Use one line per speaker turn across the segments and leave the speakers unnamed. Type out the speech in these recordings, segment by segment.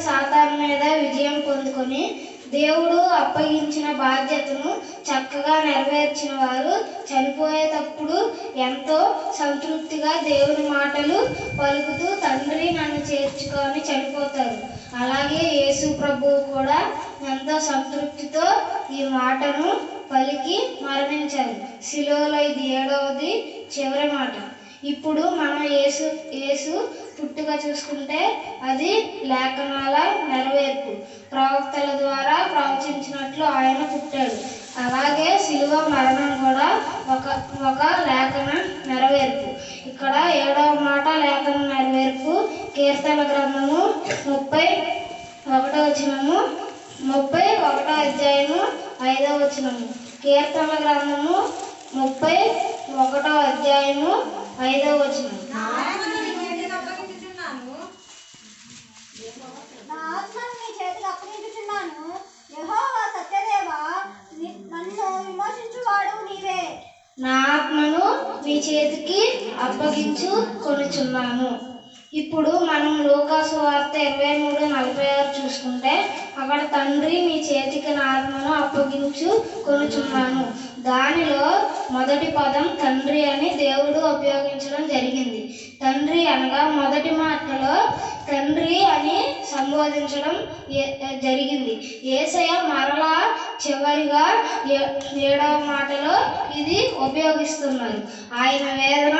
సాతాను మీద విజయం పొందుకొని దేవుడు అప్పగించిన బాధ్యతను చక్కగా నెరవేర్చిన వారు చనిపోయేటప్పుడు ఎంతో సంతృప్తిగా దేవుని మాటలు పలుకుతూ తండ్రి నన్ను చేర్చుకొని చనిపోతారు. అలాగే యేసు ప్రభువు కూడా ఎంతో సంతృప్తితో ఈ మాటను పలికి మరణించారు. శిలువలో ఇది 7వది చివరి మాట. ఇప్పుడు మనం యేసు పుట్టుక చూసుకుంటే అది లేఖనాల నెరవేర్పు. ప్రవక్తల ద్వారా ప్రవచించినట్లు ఆయన పుట్టాడు. అలాగే శిలువ మరణం కూడా ఒక లేఖన నెరవేర్పు. ఇక్కడ 7వ మాట లేఖన నెరవేర్పు. కీర్తన గ్రంథము 31వ వచనము, 31వ అధ్యాయము 5వ వచనము. కీర్తన గ్రంథము 31వ అధ్యాయము 5వ వచనం.
నా ఆత్మను నీ చేతికి అప్పగించుచున్నాను. యెహోవా సత్యదేవా, నన్ను విమోచించువాడు నీవే.
నా ఆత్మను నీ చేతికి అప్పగించుకొనుచున్నాను. ఇప్పుడు మనం లూకాసు వార్త 23:46 చూసుకుంటే అక్కడ తండ్రి నీ చేతికి నా ఆత్మను అప్పగించుకొనుచున్నాను. దానిలో మొదటి పదం తండ్రి అని దేవుడు ఉపయోగించడం జరిగింది. తండ్రి అనగా మొదటి మాటలో తండ్రి అని సంబోధించడం జరిగింది. యేసయ్య మరలా చివరిగా 7వ మాటలో ఇది ఉపయోగిస్తున్నారు. ఆయన వేదన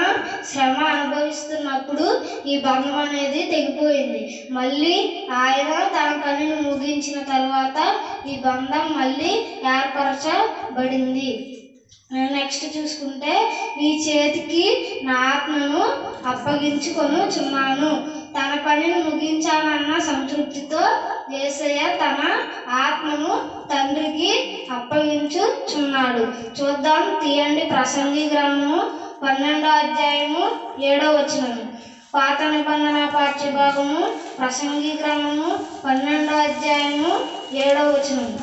శ్రమ అనుభవిస్తున్నప్పుడు ఈ బంధం అనేది తెగిపోయింది. మళ్ళీ ఆయన తన పనిని ముగించిన తర్వాత ఈ బంధం మళ్ళీ ఏర్పరచబడింది. నెక్స్ట్ చూసుకుంటే నీ చేతికి నా ఆత్మను అప్పగించుకొనుచున్నాను. తన పనిని ముగించానన్న సంతృప్తితో యేసయ్య తన ఆత్మను తండ్రికి అప్పగించుచున్నాడు. చూద్దాం, తీయండి. ప్రసంగి గ్రంథము 12వ అధ్యాయము 7వ వచనము. పాత నిబంధన పాఠ్యభాగము ప్రసంగి గ్రంథము 12వ అధ్యాయము 7వ వచనము.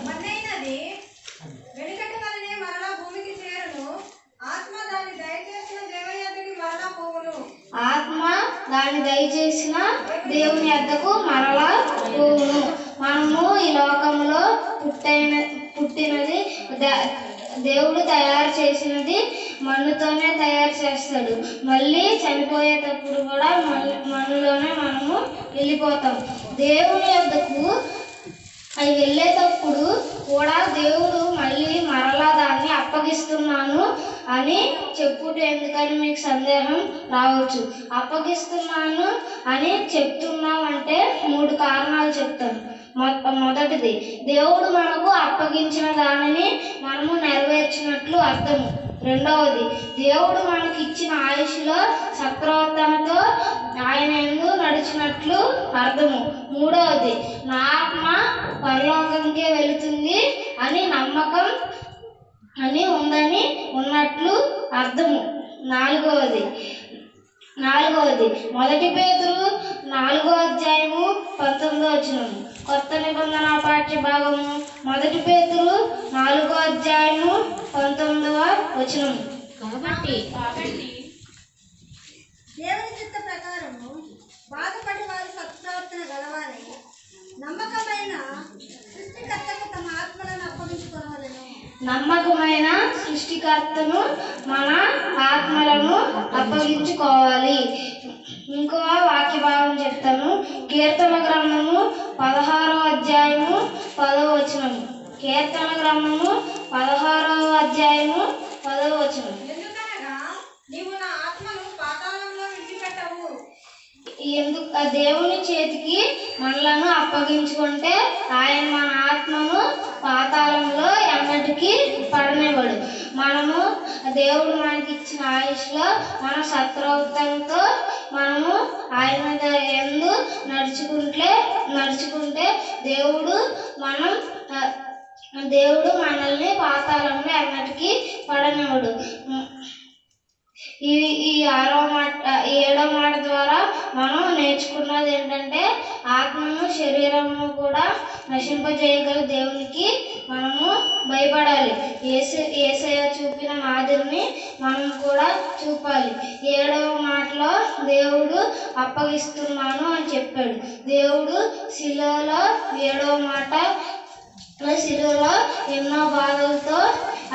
ఆత్మ దాన్ని దయచేసిన దేవుని యొద్దకు మరలా పోవును. మనము ఈ లోకంలో పుట్టినది దేవుడు తయారు చేసినది మన్నుతోనే తయారు చేస్తాడు. మళ్ళీ చనిపోయేటప్పుడు కూడా మన్నులోనే మనము వెళ్ళిపోతాం. దేవుని యొద్దకు అవి వెళ్ళేటప్పుడు కూడా దేవుడు మళ్ళీ మరలా దాన్ని అప్పగిస్తున్నాను అని చెప్పుట ఎందుకని మీకు సందేహం రావచ్చు. అప్పగిస్తున్నాను అని చెప్తున్నామంటే 3 కారణాలు చెప్తాను. మొదటిది, దేవుడు మనకు అప్పగించిన దానిని మనము నెరవేర్చినట్లు అర్థము. రెండవది, దేవుడు మనకి ఇచ్చిన ఆయుష్లో సక్రవర్తనతో ఆయన యందు నడిచినట్లు అర్థము. మూడవది, నా ఆత్మ పరలోకంకే వెళుతుంది అని నమ్మకం అని ఉన్నట్లు అర్థము. నాలుగవది 1 పేతురు 4వ అధ్యాయము 19వ వచనము. కొత్త నిబంధన పాఠ్య భాగము 1 పేతురు 4వ అధ్యాయము 19వ వచనము.
కాబట్టి దేవుని చిత్త ప్రకారము బాధపడి వారి సత్ప్రవర్తన గలవారై నమ్మకమైన సృష్టికర్తకు తమ ఆత్మలను అప్పగించుకోవాలను.
నమ్మకమైన సృష్టికర్తను మన ఆత్మలను అప్పగించుకోవాలి. ఇంకో వాక్య భాగం చెప్తాను. కీర్తన గ్రంథము 16వ అధ్యాయము 10వ వచనము. కీర్తన గ్రంథము 16వ అధ్యాయము 10వ వచనం.
ఎందుకనగా నీవు నా ఆత్మను పాతాళంలో విడిచిపెట్టవు.
దేవుని చేతికి మనలను అప్పగించుకుంటే ఆయన మన ఆత్మను పాతాళంలో ఎన్నటికీ పడనివ్వడు. మనము దేవుడు మనకి ఇచ్చిన ఆయుష్లో మన సత్ప్రవర్తనతో మనము ఆయన యందు నడుచుకుంటే దేవుడు మనల్ని పాతాళంలో ఎన్నటికీ పడనివ్వడు. ఈ 7వ మాట ద్వారా మనం నేర్చుకున్నది ఏంటంటే ఆత్మను శరీరము కూడా నశింపజేయగల దేవునికి మనము భయపడాలి. యేసయ్య చూపిన మాదిరిని మనం కూడా చూపాలి. 7వ మాటలో దేవుడు అప్పగిస్తున్నాను అని చెప్పాడు. దేవుడు శిలువలో 7వ మాట శిలువలో ఎన్నో బాధలతో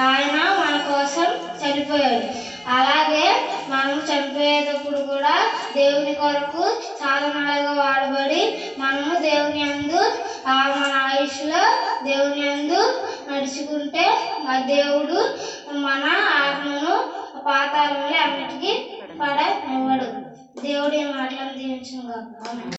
ఆయన మన కోసం చనిపోయాడు. అలాగే మనం చనిపోయేటప్పుడు కూడా దేవుని కొరకు సాధనాలుగా వాడబడి మనము దేవుని యందు మన ఆయుష్లో దేవుని యందు నడుచుకుంటే ఆ దేవుడు మన ఆత్మను పాతాళంలో అన్నిటికీ పడనివ్వడు. దేవుడి మాటలను దీవించును గాక.